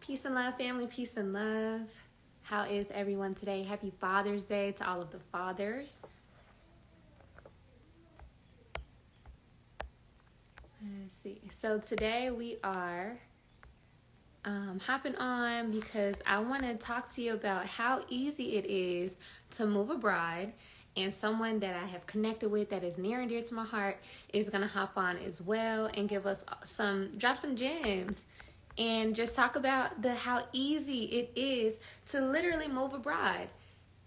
Peace and love, family. Peace and love. How is everyone today? Happy Father's Day to all of the fathers. Let's see. So today we are hopping on because I want to talk to you about how easy it is to move a bride, and someone that I have connected with that is near and dear to my heart is going to hop on as well and give us drop some gems and just talk about how easy it is to literally move a bride.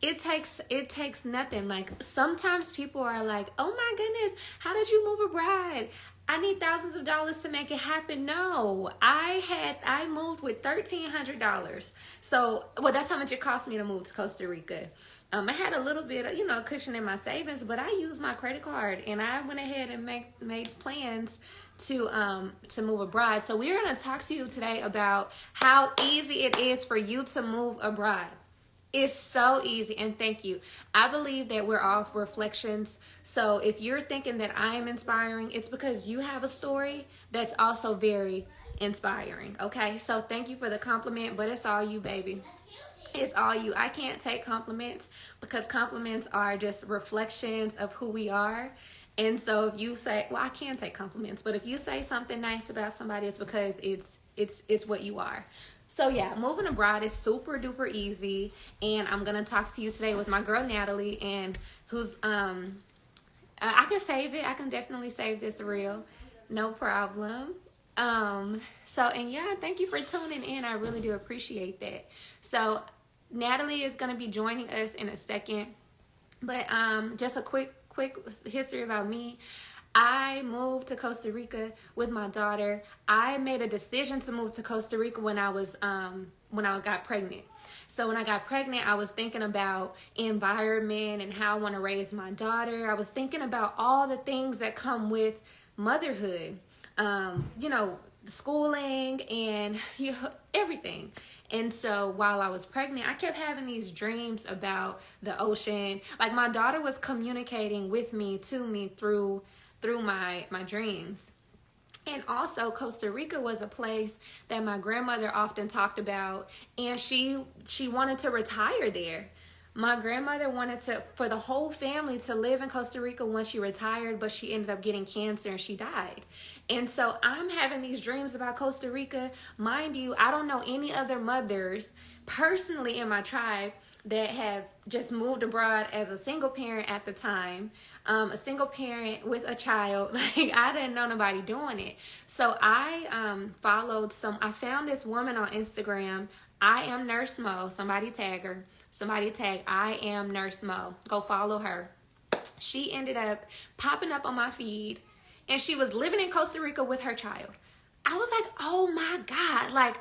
It takes nothing. Like, sometimes people are like, oh my goodness, how did you move a bride? I need thousands of dollars to make it happen. No, I moved with $1,300. So, well, that's how much it cost me to move to Costa Rica. I had a little bit of, cushion in my savings, but I used my credit card and I went ahead and made plans to move a bride. So we're going to talk to you today about how easy it is for you to move a bride. It's so easy, and thank you. I believe that we're all reflections. So if you're thinking that I am inspiring, it's because you have a story that's also very inspiring, okay? So thank you for the compliment, but it's all you, baby. It's all you. I can't take compliments because compliments are just reflections of who we are. And so if you say, well, I can take compliments, but if you say something nice about somebody, it's because it's what you are. So yeah, moving a bride is super duper easy, and I'm gonna talk to you today with my girl Natalie, and who's I can save it. I can definitely save this reel, no problem. And yeah, thank you for tuning in. I really do appreciate that. So Natalie is gonna be joining us in a second, but just a quick history about me. I moved to Costa Rica with my daughter. I made a decision to move to Costa Rica when I got pregnant. So when I got pregnant, I was thinking about environment and how I want to raise my daughter. I was thinking about all the things that come with motherhood, schooling and everything. And so while I was pregnant, I kept having these dreams about the ocean. Like, my daughter was communicating with me, to me, through my dreams. And also, Costa Rica was a place that my grandmother often talked about, and she wanted to retire there. My grandmother wanted for the whole family to live in Costa Rica when she retired, but she ended up getting cancer and she died. And so I'm having these dreams about Costa Rica. Mind you, I don't know any other mothers personally in my tribe that have just moved abroad as a single parent at the time, a single parent with a child. Like, I didn't know nobody doing it. So I I found this woman on Instagram. I am Nurse Mo. Somebody tag I am Nurse Mo. Go follow her. She ended up popping up on my feed, and she was living in Costa Rica with her child. I was like, oh my God, like,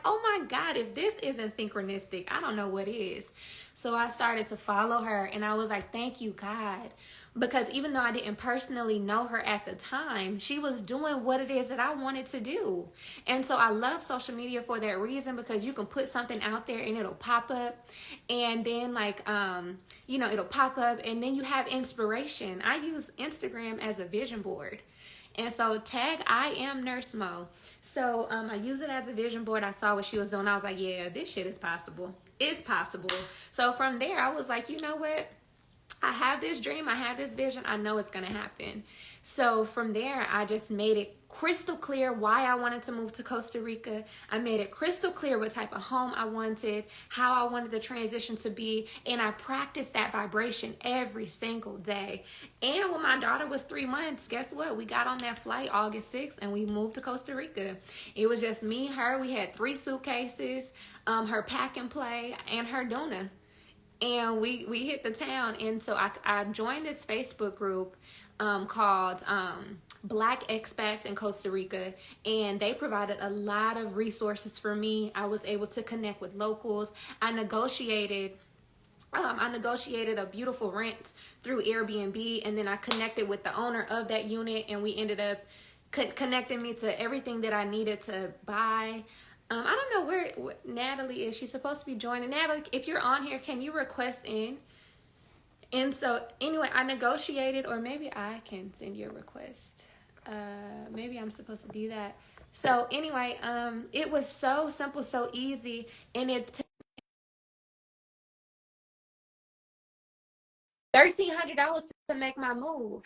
oh my God, if this isn't synchronistic, I don't know what is. So I started to follow her, and I was like, thank you, God. Because even though I didn't personally know her at the time, she was doing what it is that I wanted to do. And so I love social media for that reason, because you can put something out there and it'll pop up. And then it'll pop up, and then you have inspiration. I use Instagram as a vision board. And so tag I am Nurse Mo. So I use it as a vision board. I saw what she was doing. I was like, yeah, this shit is possible. It's possible. So from there, I was like, you know what? I have this dream. I have this vision. I know it's going to happen. So from there, I just made it crystal clear why I wanted to move to Costa Rica. I made it crystal clear what type of home I wanted, how I wanted the transition to be, and I practiced that vibration every single day. And when my daughter was 3 months, guess what? We got on that flight August 6th and we moved to Costa Rica. It was just me, her. We had 3 suitcases, her pack and play, and her Duna. And we hit the town. And so I joined this Facebook group called Black Expats in Costa Rica, and they provided a lot of resources for me. I was able to connect with locals. I negotiated a beautiful rent through Airbnb, and then I connected with the owner of that unit, and we ended up connecting me to everything that I needed to buy. I don't know where Natalie is. She's supposed to be joining. Natalie, if you're on here, can you request in? And so anyway, I negotiated, or maybe I can send you a request. Maybe I'm supposed to do that. So anyway, it was so simple, so easy, and it took $1,300 to make my move.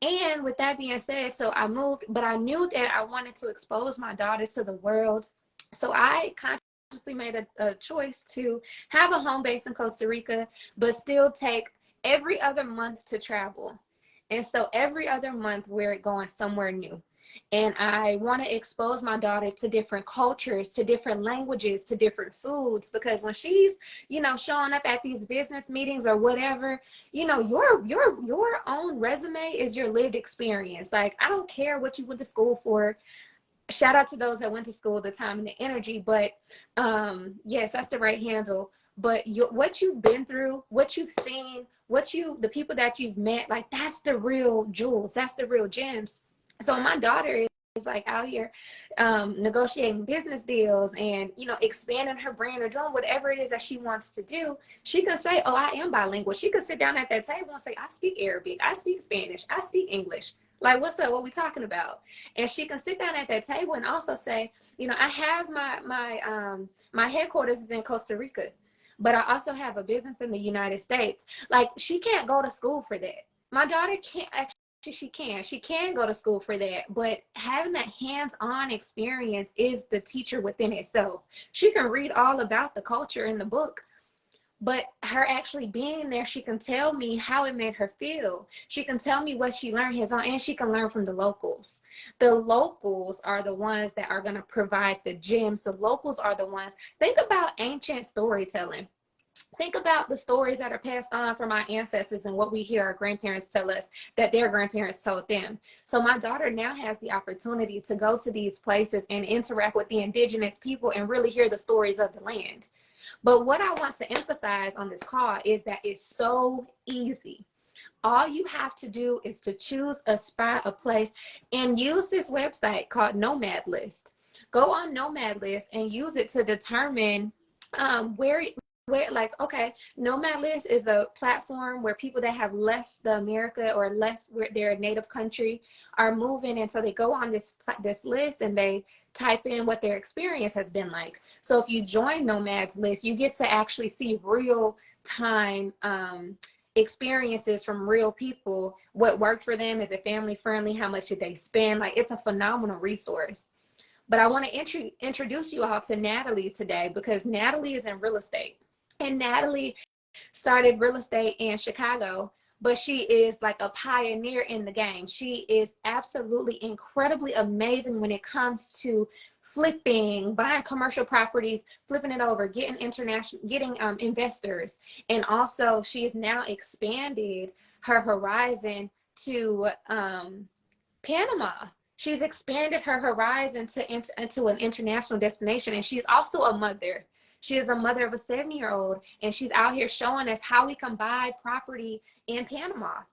And with that being said, so I moved, but I knew that I wanted to expose my daughter to the world. So I consciously made a choice to have a home base in Costa Rica, but still take every other month to travel. And so every other month we're going somewhere new. And I want to expose my daughter to different cultures, to different languages, to different foods, because when she's, showing up at these business meetings or whatever, your own resume is your lived experience. Like, I don't care what you went to school for. Shout out to those that went to school, the time and the energy, but yes, that's the right handle. But what you've been through, what you've seen, the people that you've met, like, that's the real jewels, that's the real gems. So my daughter is like out here negotiating business deals and expanding her brand or doing whatever it is that she wants to do. She can say, oh, I am bilingual. She could sit down at that table and say, I speak Arabic, I speak Spanish, I speak English. Like, what's up? What we talking about? And she can sit down at that table and also say, I have my headquarters is in Costa Rica, but I also have a business in the United States. Like, she can't go to school for that. My daughter can't actually. She can go to school for that, but having that hands-on experience is the teacher within itself. She can read all about the culture in the book, but her actually being there, she can tell me how it made her feel. She can tell me what she learned hands-on, and she can learn from the locals. The locals are the ones that are going to provide the gems. The locals are the ones. Think about ancient storytelling. Think about the stories that are passed on from our ancestors and what we hear our grandparents tell us that their grandparents told them. So my daughter now has the opportunity to go to these places and interact with the indigenous people and really hear the stories of the land. But what I want to emphasize on this call is that it's so easy. All you have to do is to choose a spot, a place, and use this website called Nomad List. Go on Nomad List and use it to determine where, like, okay, Nomad List is a platform where people that have left the America or left where their native country are moving, and so they go on this list and they type in what their experience has been like. So if you join Nomad's List, you get to actually see real time experiences from real people. What worked for them? Is it family friendly? How much did they spend? Like, it's a phenomenal resource. But I want to introduce you all to Natalie today, because Natalie is in real estate. And Natalie started real estate in Chicago, but she is like a pioneer in the game. She is absolutely incredibly amazing when it comes to flipping, buying commercial properties, flipping it over, getting investors. And also she's now expanded her horizon to Panama. She's expanded her horizon into an international destination. And she's also a mother. She is a mother of a 7-year-old, and she's out here showing us how we can buy property in Panama.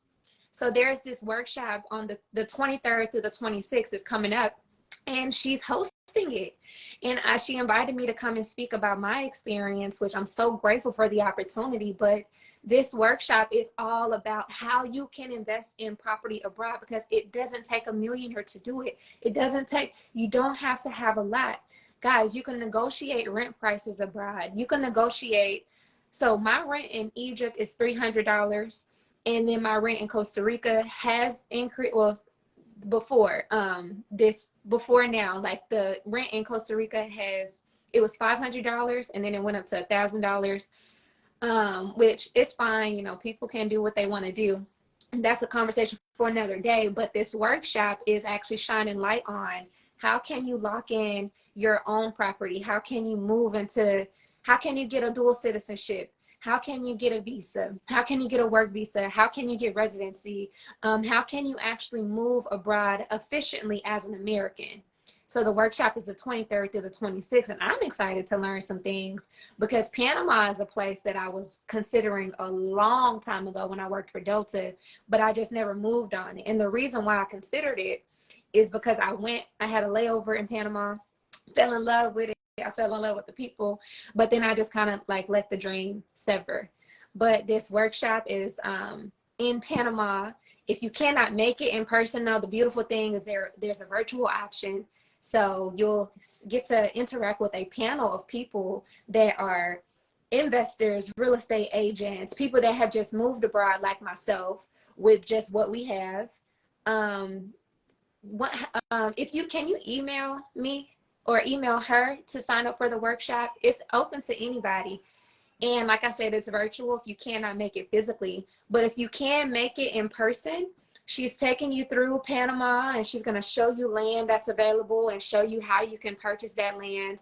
So there's this workshop on the 23rd through the 26th is coming up, and she's hosting it. And she invited me to come and speak about my experience, which I'm so grateful for the opportunity. But this workshop is all about how you can invest in property abroad, because it doesn't take $1 million to do it. You don't have to have a lot. Guys, you can negotiate rent prices abroad. You can negotiate. So my rent in Egypt is $300. And then my rent in Costa Rica has increased. Well, before now, like, the rent in Costa Rica it was $500, and then it went up to $1,000, which is fine. People can do what they want to do. And that's a conversation for another day. But this workshop is actually shining light on how can you lock in your own property? How can you how can you get a dual citizenship? How can you get a visa? How can you get a work visa? How can you get residency? How can you actually move abroad efficiently as an American? So the workshop is the 23rd through the 26th, and I'm excited to learn some things, because Panama is a place that I was considering a long time ago when I worked for Delta, but I just never moved on it. And the reason why I considered it is because I had a layover in Panama, fell in love with it. I fell in love with the people, but then I just kind of like let the dream sever. But this workshop is in Panama. If you cannot make it in person, though, the beautiful thing is there's a virtual option. So you'll get to interact with a panel of people that are investors, real estate agents, people that have just moved abroad like myself with just what we have. Um, what if you can you email me or email her to sign up for the workshop? It's open to anybody. And like I said, it's virtual if you cannot make it physically. But if you can make it in person, she's taking you through Panama and she's going to show you land that's available and show you how you can purchase that land.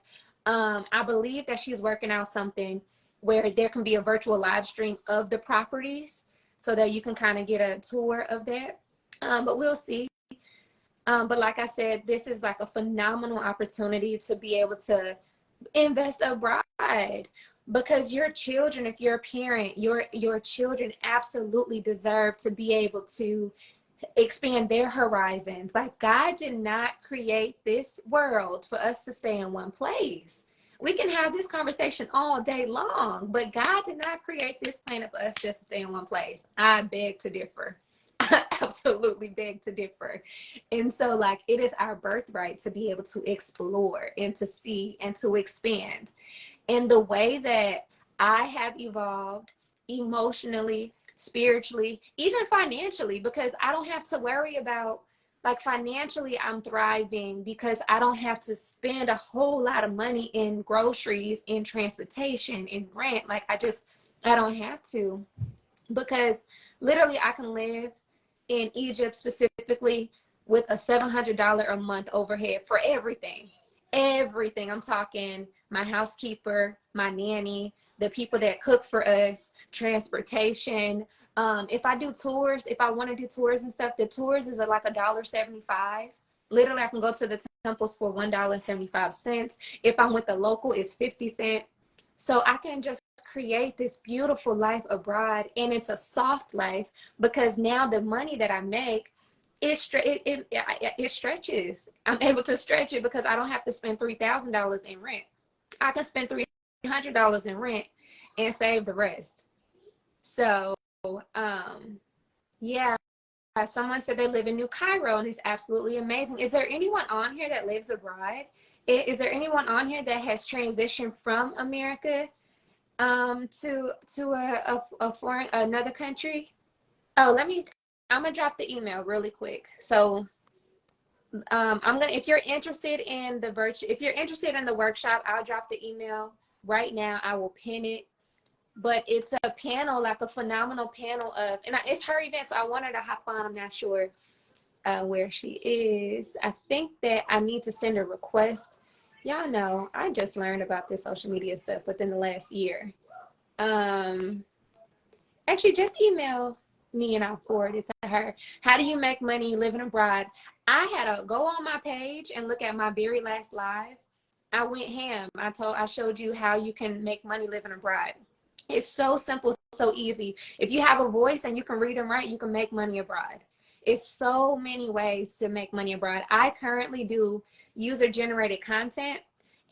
I believe that she's working out something where there can be a virtual live stream of the properties so that you can kind of get a tour of that. But we'll see. But like I said, this is like a phenomenal opportunity to be able to invest abroad, because your children, if you're a parent, your children absolutely deserve to be able to expand their horizons. Like, God did not create this world for us to stay in one place. We can have this conversation all day long, but God did not create this planet for us just to stay in one place. I beg to differ. I absolutely beg to differ. And so, like, it is our birthright to be able to explore and to see and to expand. And the way that I have evolved emotionally, spiritually, even financially, because I don't have to worry about, like, financially, I'm thriving because I don't have to spend a whole lot of money in groceries, in transportation, in rent. Like, I don't have to, because literally I can live in Egypt specifically with a $700 a month overhead for everything. Everything. I'm talking my housekeeper, my nanny, the people that cook for us, transportation. If I do tours, if I want to do tours and stuff, the tours is like $1.75. Literally, I can go to the temples for $1.75. If I'm with the local, it's 50 cents. So I can just create this beautiful life abroad, and it's a soft life because now the money that I make, it stretches. I'm able to stretch it because I don't have to spend $3,000 in rent. I can spend $300 in rent and save the rest. So, yeah, someone said they live in New Cairo, and it's absolutely amazing. Is there anyone on here that lives abroad? Is there anyone on here that has transitioned from America to a foreign, another country? Oh, I'm gonna drop the email really quick. So if you're interested in the workshop, I'll drop the email right now. I will pin it. But it's a panel, like a phenomenal panel of, and it's her event, so I want her to hop on. I'm not sure where she is. I think that I need to send a request. Y'all know, I just learned about this social media stuff within the last year. Actually, just email me and I'll forward it to her. How do you make money living abroad? I had to go on my page and look at my very last live. I went ham. I showed you how you can make money living abroad. It's so simple, so easy. If you have a voice and you can read and write, you can make money abroad. It's so many ways to make money abroad. I currently do user-generated content,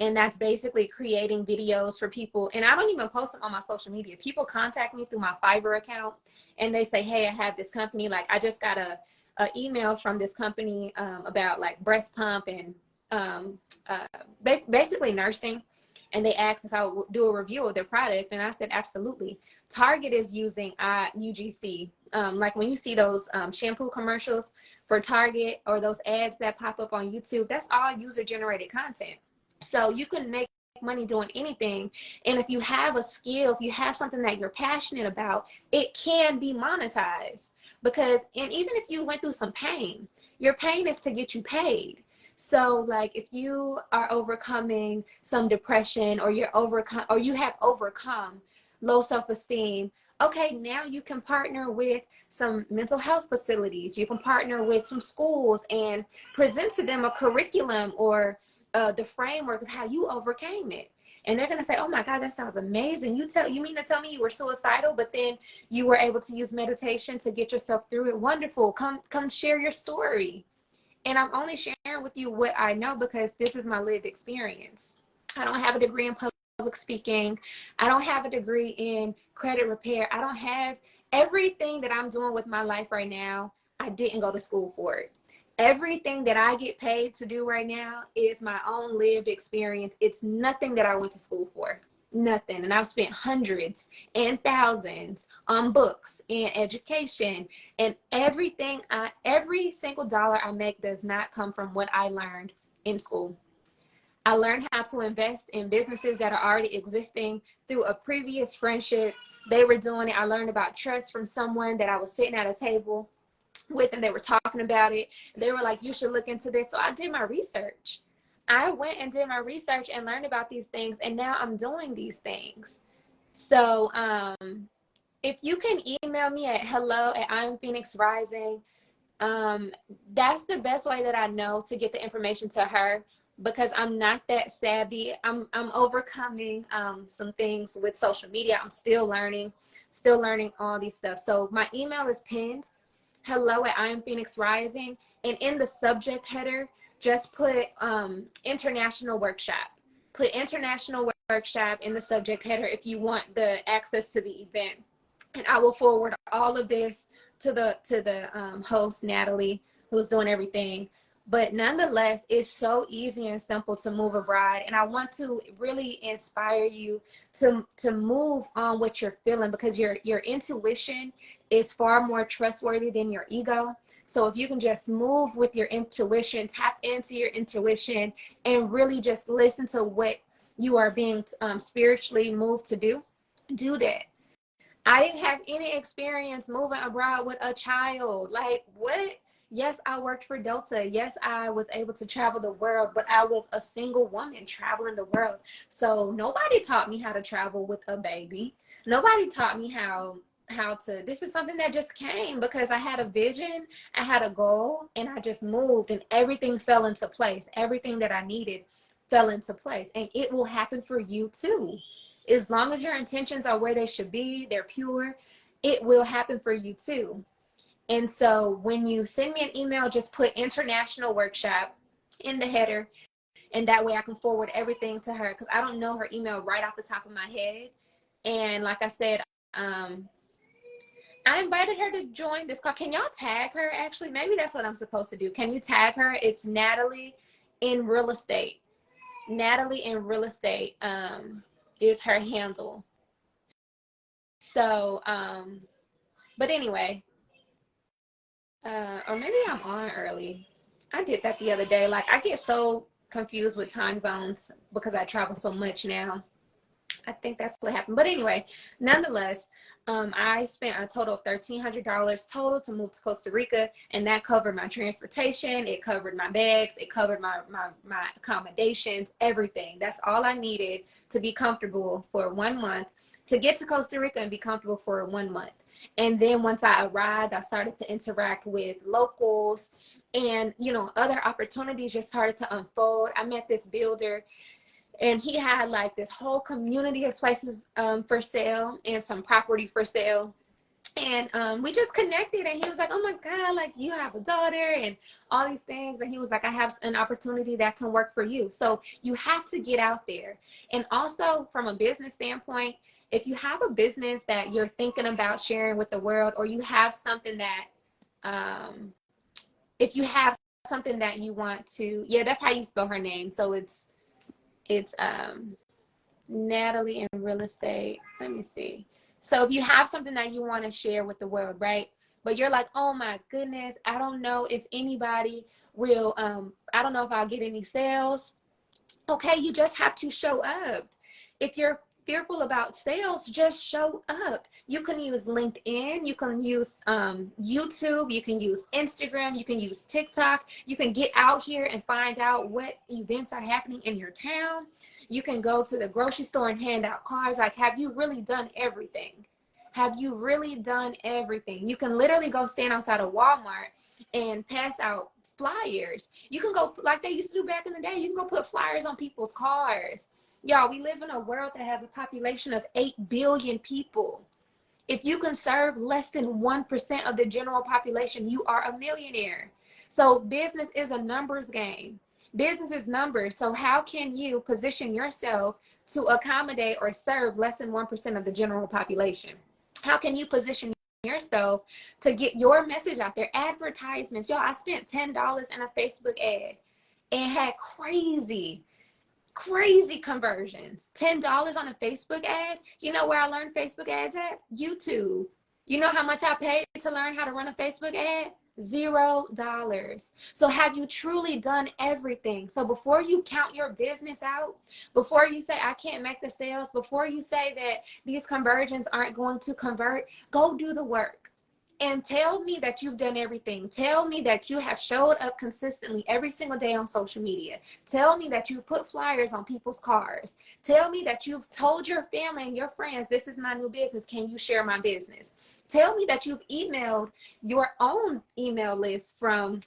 and that's basically creating videos for people. And I don't even post them on my social media. People contact me through my Fiverr account, and they say, hey, I have this company. Like, I just got a email from this company about, like, breast pump and basically nursing. And they asked if I would do a review of their product, and I said, absolutely. Target is using UGC. Like, when you see those shampoo commercials for Target or those ads that pop up on YouTube, that's all user-generated content. So you can make money doing anything. And if you have a skill, if you have something that you're passionate about, it can be monetized. Because, and even if you went through some pain, your pain is to get you paid. So, like, if you are overcoming some depression, or you have overcome low self-esteem, okay, now you can partner with some mental health facilities. You can partner with some schools and present to them a curriculum or the framework of how you overcame it. And they're going to say, oh my God, that sounds amazing. You mean to tell me you were suicidal, but then you were able to use meditation to get yourself through it? Wonderful. Come share your story. And I'm only sharing with you what I know because this is my lived experience. I don't have a degree in public speaking. I don't have a degree in credit repair. I don't have everything that I'm doing with my life right now. I didn't go to school for it. Everything that I get paid to do right now is my own lived experience. It's nothing that I went to school for. Nothing. And I've spent hundreds and thousands on books and education, and every single dollar I make does not come from what I learned in school. I learned how to invest in businesses that are already existing through a previous friendship. They were doing it. I learned about trust from someone that I was sitting at a table with, and they were talking about it. They were like, you should look into this. So I did my research. I went and did my research and learned about these things, and now I'm doing these things. So if you can email me at hello@IamPhoenixRising, that's the best way that I know to get the information to her, because I'm not that savvy. I'm overcoming some things with social media. I'm still learning all these stuff. So my email is pinned, hello@IamPhoenixRising, and in the subject header, just put international workshop. Put international workshop in the subject header if you want the access to the event, and I will forward all of this to the host, Natalie, who's doing everything. But nonetheless, it's so easy and simple to move abroad, and I want to really inspire you to move on what you're feeling, because your intuition is far more trustworthy than your ego. So if you can just move with your intuition, tap into your intuition, and really just listen to what you are being spiritually moved to do that. I didn't have any experience moving abroad with a child. Like, what? Yes, I worked for Delta. Yes, I was able to travel the world, but I was a single woman traveling the world. So nobody taught me how to travel with a baby. Nobody taught me how to, this is something that just came because I had a vision, I had a goal, and I just moved, and everything fell into place. Everything that I needed fell into place, and it will happen for you too. As long as your intentions are where they should be, they're pure, it will happen for you too. And so when you send me an email, just put international workshop in the header, and that way I can forward everything to her, because I don't know her email right off the top of my head. And like I said, I invited her to join this call. Can y'all tag her? Actually, maybe that's what I'm supposed to do. Can you tag her? It's Natalie in Real Estate. Natalie in Real Estate is her handle. So, but anyway, or maybe I'm on early. I did that the other day. Like, I get so confused with time zones because I travel so much now. I think that's what happened. But anyway, nonetheless, I spent a total of $1,300 total to move to Costa Rica, and that covered my transportation, it covered my bags, it covered my accommodations, everything. That's all I needed to be comfortable for 1 month, to get to Costa Rica and be comfortable for 1 month. And then once I arrived, I started to interact with locals, and other opportunities just started to unfold. I met this builder, and he had like this whole community of places for sale and some property for sale. And we just connected, and he was like, oh my God, like, you have a daughter and all these things. And he was like, I have an opportunity that can work for you. So you have to get out there. And also from a business standpoint, if you have a business that you're thinking about sharing with the world, or you have something that, if you have something that you want to, yeah, that's how you spell her name. So it's Natalie in Real Estate. Let me see. So if you have something that you want to share with the world, right? But you're like, oh my goodness, I don't know if anybody will, I don't know if I'll get any sales. Okay, you just have to show up. If you're fearful about sales, just show up. You can use LinkedIn, you can use YouTube, you can use Instagram, you can use TikTok. You can get out here and find out what events are happening in your town. You can go to the grocery store and hand out cards. Like, have you really done everything? Have you really done everything? You can literally go stand outside of Walmart and pass out flyers. You can go, like they used to do back in the day, you can go put flyers on people's cars. Y'all, we live in a world that has a population of 8 billion people. If you can serve less than 1% of the general population, you are a millionaire. So business is a numbers game. Business is numbers. So how can you position yourself to accommodate or serve less than 1% of the general population? How can you position yourself to get your message out there. Advertisements. Yo, I spent $10 in a Facebook ad and had crazy conversions. $10 on a Facebook ad. You know where I learned Facebook ads at? YouTube. You know how much I paid to learn how to run a Facebook ad? $0. So have you truly done everything? So before you count your business out, before you say I can't make the sales, before you say that these conversions aren't going to convert, go do the work. And tell me that you've done everything. Tell me that you have showed up consistently every single day on social media. Tell me that you've put flyers on people's cars. Tell me that you've told your family and your friends, this is my new business. Can you share my business? Tell me that you've emailed your own email list from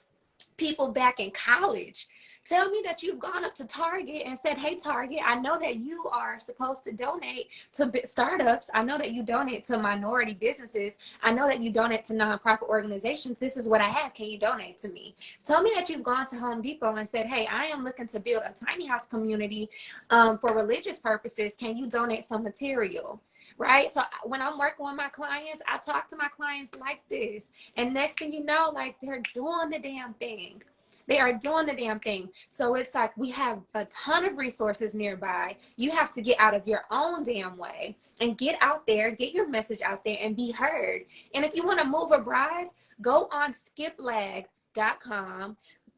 people back in college. Tell me that you've gone up to Target and said, hey, Target, I know that you are supposed to donate to startups. I know that you donate to minority businesses. I know that you donate to nonprofit organizations. This is what I have. Can you donate to me? Tell me that you've gone to Home Depot and said, hey, I am looking to build a tiny house community for religious purposes. Can you donate some material? Right? So when I'm working with my clients, I talk to my clients like this. And next thing you know, like they're doing the damn thing. They are doing the damn thing. So it's like we have a ton of resources nearby. You have to get out of your own damn way and get out there, get your message out there and be heard. And if you want to move abroad, go on skiplag.com,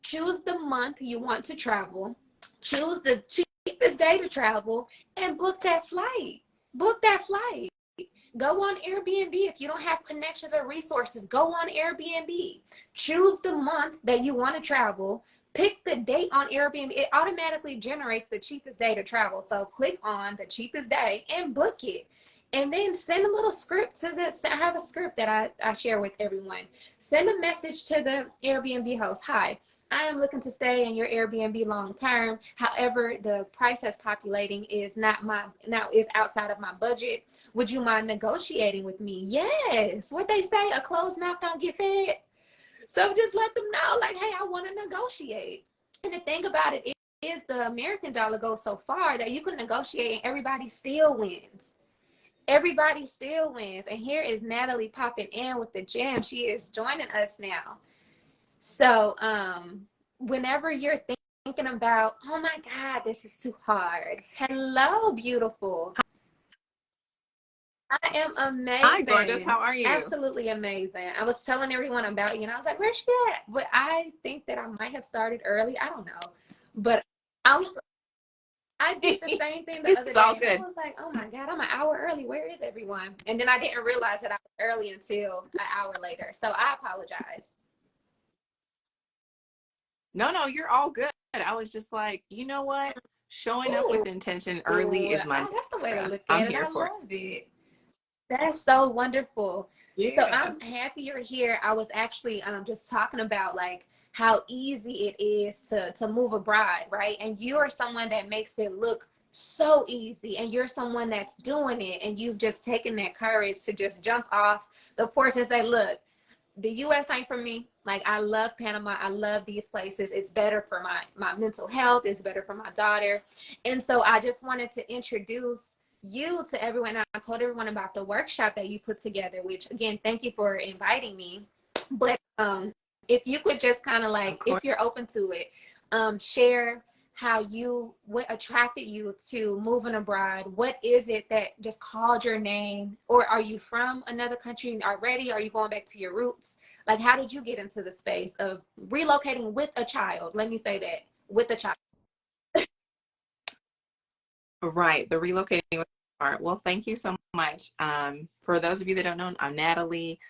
choose the month you want to travel, choose the cheapest day to travel, and book that flight. Book that flight. Go on Airbnb. If you don't have connections or resources, go on Airbnb. Choose the month that you want to travel. Pick the date on Airbnb. It automatically generates the cheapest day to travel. So click on the cheapest day and book it. And then send a little script to I have a script that I share with everyone. Send a message to the Airbnb host. Hi, I am looking to stay in your Airbnb long term. However, the price that's populating is is outside of my budget. Would you mind negotiating with me? Yes. What they say, a closed mouth don't get fed. So just let them know, like, hey, I want to negotiate. And the thing about it is the American dollar goes so far that you can negotiate and everybody still wins. Everybody still wins. And here is Natalie popping in with the gem. She is joining us now. So whenever you're thinking about, oh my God, this is too hard. Hello, beautiful. I am amazing. Hi, gorgeous. How are you? Absolutely amazing. I was telling everyone about you, and I was like, where's she at? But I think that I might have started early. I don't know. But I did the same thing the other day. All good. I was like, oh my God, I'm an hour early. Where is everyone? And then I didn't realize that I was early until an hour later. So I apologize. No, you're all good. I was just like, you know what? Showing up with intention early is my that's the way to look I'm at it. here I for love it. That's so wonderful. it. So Yeah. I'm happy you're here. I was actually just talking about like how easy it is to move abroad, right? And you are someone that makes it look so easy, and you're someone that's doing it, and you've just taken that courage to just jump off the porch and say, look, the US ain't for me. Like, I love Panama. I love these places. It's better for my mental health. It's better for my daughter. And so I just wanted to introduce you to everyone. I told everyone about the workshop that you put together, which again, thank you for inviting me. But if you could just kind of like, if you're open to it, share what attracted you to moving abroad. What is it that just called your name? Or are you from another country already? Are you going back to your roots? Like, how did you get into the space of relocating with a child? Let me say that, with a child. Right. The relocating part. Well, thank you so much. For those of you that don't know, I'm Natalie.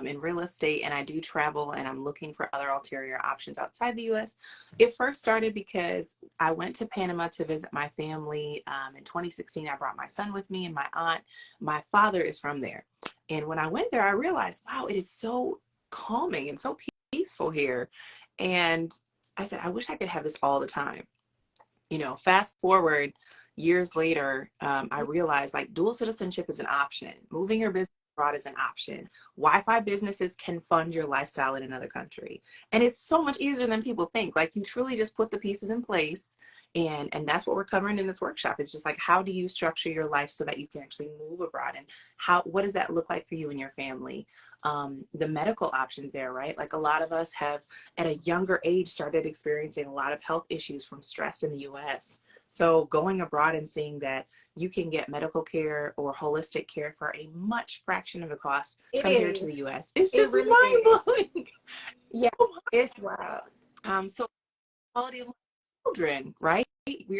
In real estate, and I do travel, and I'm looking for other ulterior options outside the US. It first started because I went to Panama to visit my family. In 2016, I brought my son with me and my aunt. My father is from there. And when I went there, I realized, wow, it is so calming and so peaceful here. And I said, I wish I could have this all the time. You know, fast forward years later, I realized like dual citizenship is an option. Moving your business abroad is an option. Wi-Fi businesses can fund your lifestyle in another country. And it's so much easier than people think. Like, you truly just put the pieces in place And that's what we're covering in this workshop. It's just like, how do you structure your life so that you can actually move abroad, and what does that look like for you and your family? The medical options there, right? Like a lot of us have at a younger age started experiencing a lot of health issues from stress in the US. So going abroad and seeing that you can get medical care or holistic care for a much fraction of the cost It compared to is. the US, it's It just really is. mind blowing. Yeah, it's wild. So quality of life for children, right?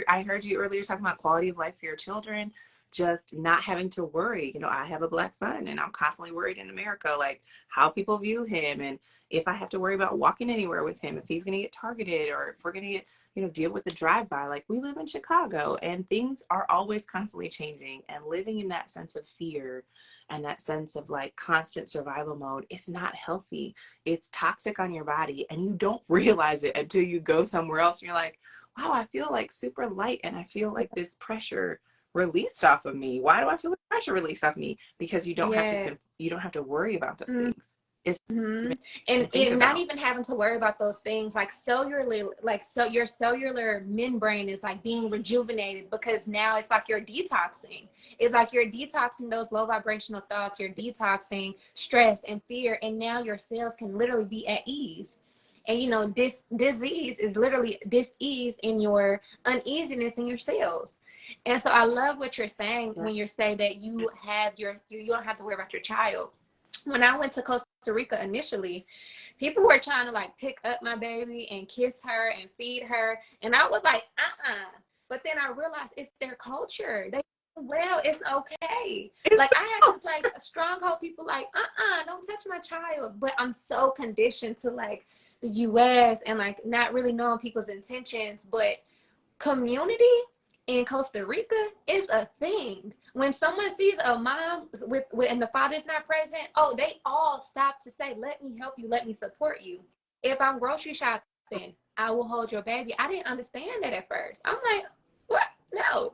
I heard you earlier talking about quality of life for your children, just not having to worry. I have a Black son and I'm constantly worried in America, like how people view him. And if I have to worry about walking anywhere with him, if he's going to get targeted, or if we're going to get, deal with the drive-by. Like, we live in Chicago and things are always constantly changing, and living in that sense of fear and that sense of like constant survival mode is not healthy. It's toxic on your body, and you don't realize it until you go somewhere else and you're like, wow, I feel like super light, and I feel like this pressure released off of me. Why do I feel the pressure released off me? Because Yeah. you don't have to worry about those things. It's Mm-hmm. to think And not about. even having to worry about those things, like cellularly, like, so your cellular membrane is like being rejuvenated, because now it's like you're detoxing. It's like you're detoxing those low vibrational thoughts, you're detoxing stress and fear, and now your cells can literally be at ease. And this disease is literally dis-ease in your uneasiness in your cells. And so I love what you're saying Yeah. when you say that you don't have to worry about your child. When I went to Costa Rica initially, people were trying to like pick up my baby and kiss her and feed her. And I was like, But then I realized it's their culture. Well, it's okay. It's Like, I had to like stronghold people like, don't touch my child. But I'm so conditioned to like the US and like not really knowing people's intentions. But community in Costa Rica is a thing. When someone sees a mom with and the father's not present, oh, they all stop to say, "Let me help you, let me support you." If I'm grocery shopping, I will hold your baby. I didn't understand that at first. I'm like, what? No.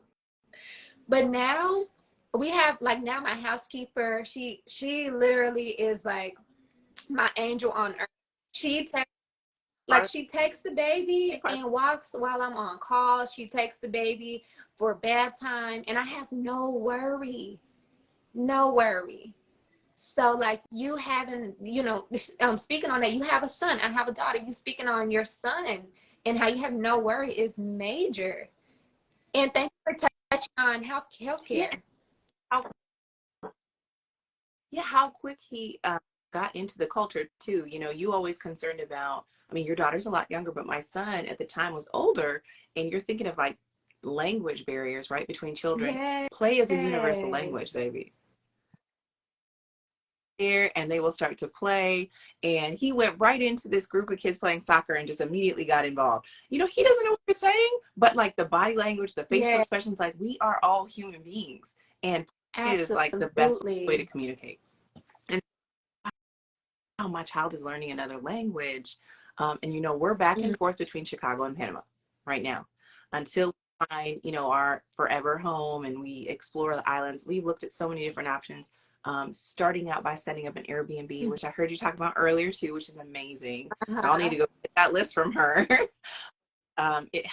But now we have, like, now my housekeeper, she literally is like my angel on earth. She takes like, she takes the baby and walks while I'm on call. She takes the baby for bath time, and I have no worry. No worry. So, like, you having, speaking on that, you have a son. I have a daughter. You speaking on your son and how you have no worry is major. And thank you for touching on Yeah. healthcare. How, yeah, how quick he got into the culture too. You always concerned about, I mean, your daughter's a lot younger, but my son at the time was older, and you're thinking of like language barriers, right, between children. Yes. Play is a universal language, baby. There, and they will start to play. And he went right into this group of kids playing soccer and just immediately got involved. He doesn't know what you're saying, but like the body language, the facial Yeah, expressions, like, we are all human beings, and it is like the best way to absolutely. communicate. And how my child is learning another language. And we're back and Mhm. forth between Chicago and Panama right now until we find, our forever home, and we explore the islands. We've looked at so many different options, starting out by setting up an Airbnb, which I heard you talk about earlier too, which is amazing. Y'all need Uh-huh. to go get that list from her. It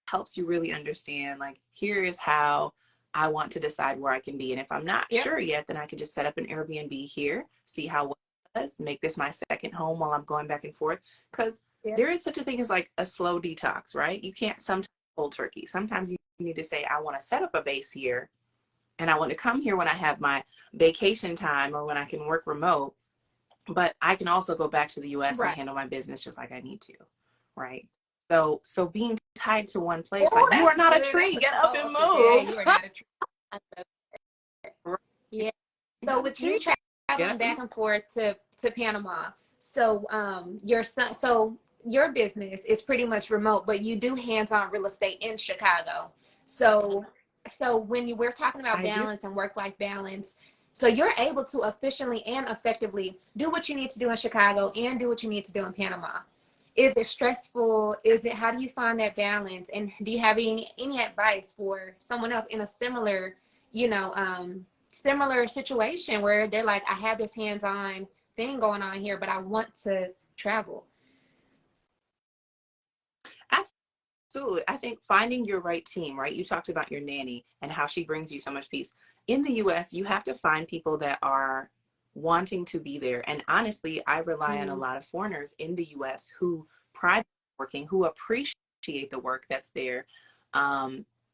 helps you really understand, like, here is how I want to decide where I can be. And if I'm not Yep. sure yet, then I can just set up an Airbnb here, see how well it does, make this my second home while I'm going back and forth. Because Yep. there is such a thing as like a slow detox, right? You can't sometimes cold turkey. Sometimes you need to say, I want to set up a base here, and I want to come here when I have my vacation time or when I can work remote. But I can also go back to the US and Right. handle my business just like I need to, right? So being tied to one place, Oh, like, you are that's not a good. tree, That's a get up quote and of the day. move. You are not a true. I love it. Right. Yeah. You're So not a with you tree, get traveling up and back move. and forth to Panama, so your son, so your business is pretty much remote, but you do hands-on real estate in Chicago. So when we're talking about I do. balance and work-life balance, so you're able to efficiently and effectively do what you need to do in Chicago and do what you need to do in Panama. Is it stressful? How do you find that balance? And do you have any advice for someone else in a similar, similar situation where they're like, I have this hands-on thing going on here, but I want to travel? Absolutely. I think finding your right team, right? You talked about your nanny and how she brings you so much peace. In the US, you have to find people that are wanting to be there. And honestly, I rely on a lot of foreigners in the US who pride working, who appreciate the work that's there.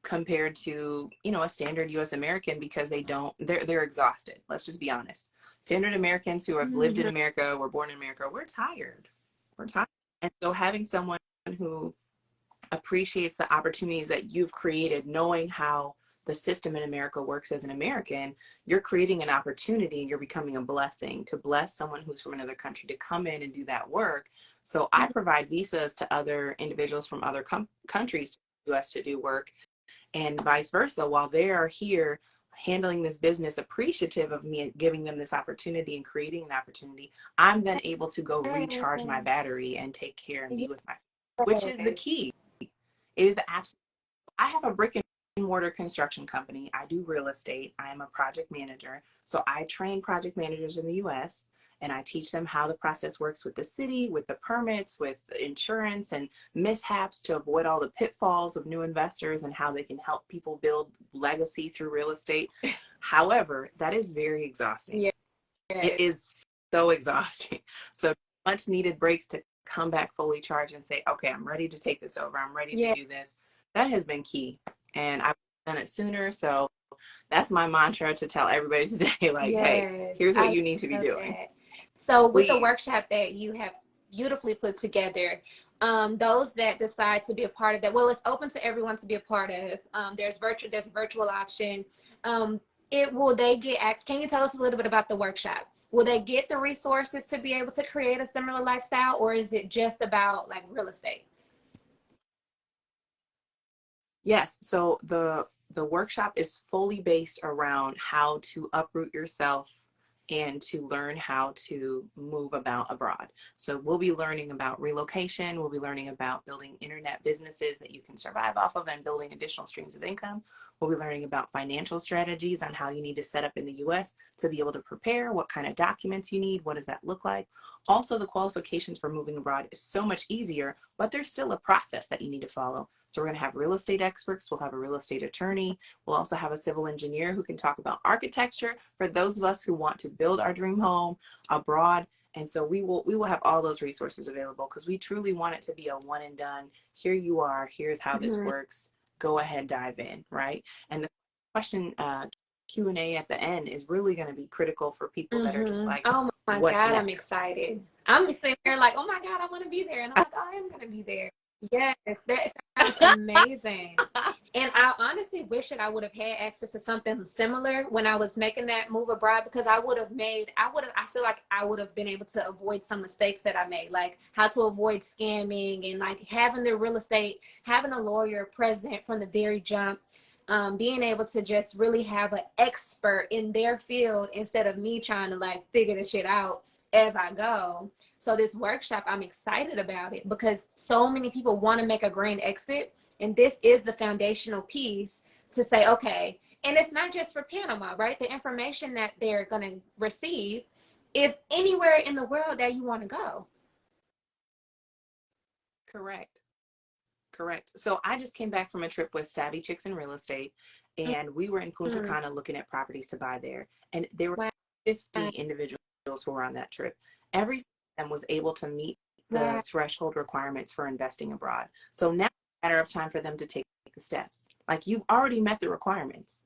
Compared to, you know, a standard US American, because they're exhausted. Let's just be honest. Standard Americans who have lived in America, were born in America, we're tired. We're tired. And so having someone who appreciates the opportunities that you've created, knowing how the system in America works as an American, you're creating an opportunity and you're becoming a blessing to bless someone who's from another country to come in and do that work. So I provide visas to other individuals from other countries to the US to do work, and vice versa. While they are here handling this business, appreciative of me giving them this opportunity and creating an opportunity, I'm then able to go recharge my battery and take care and be with my, which is the key. It is the absolute. I have a brick and mortar construction company. I do real estate. I am a project manager. So I train project managers in the US, and I teach them how the process works with the city, with the permits, with insurance and mishaps, to avoid all the pitfalls of new investors and how they can help people build legacy through real estate. However, that is very exhausting. Yeah. It is so exhausting. So much needed breaks to come back fully charged and say, okay, I'm ready to take this over. I'm ready to do this. That has been key. And I've done it sooner. So that's my mantra to tell everybody today, like, hey, here's what you need to be doing. So with the workshop that you have beautifully put together, those that decide to be a part of that, well, it's open to everyone to be a part of. There's a virtual option. Will they get access? Can you tell us a little bit about the workshop? Will they get the resources to be able to create a similar lifestyle, or is it just about like real estate? Yes. So the workshop is fully based around how to uproot yourself and to learn how to move about abroad. So we'll be learning about relocation. We'll be learning about building internet businesses that you can survive off of and building additional streams of income. We'll be learning about financial strategies on how you need to set up in the US to be able to prepare, what kind of documents you need, what does that look like. Also, the qualifications for moving abroad is so much easier, but there's still a process that you need to follow. So we're going to have real estate experts. We'll have a real estate attorney. We'll also have a civil engineer who can talk about architecture for those of us who want to build our dream home abroad. And so we will have all those resources available, because we truly want it to be a one and done. Here you are. Here's how this works. Go ahead, dive in, right? And the question Q&A at the end is really going to be critical for people that are just like, oh my what's God, next? I'm excited. I'm sitting there like, oh my God, I want to be there. And I'm like, oh, I am going to be there. Yes, that sounds amazing. And I honestly wish that I would have had access to something similar when I was making that move abroad, because I feel like I would have been able to avoid some mistakes that I made, like how to avoid scamming, and like having the real estate, having a lawyer present from the very jump, being able to just really have an expert in their field instead of me trying to like figure the shit out as I go. So this workshop, I'm excited about it because so many people want to make a grand exit. And this is the foundational piece to say, okay, and it's not just for Panama, right? The information that they're going to receive is anywhere in the world that you want to go. Correct. So I just came back from a trip with Savvy Chicks in Real Estate, and we were in Punta Cana looking at properties to buy there. And there were 50 individuals who were on that trip. Every one of them was able to meet the threshold requirements for investing abroad. So now it's a matter of time for them to take the steps. Like, you've already met the requirements.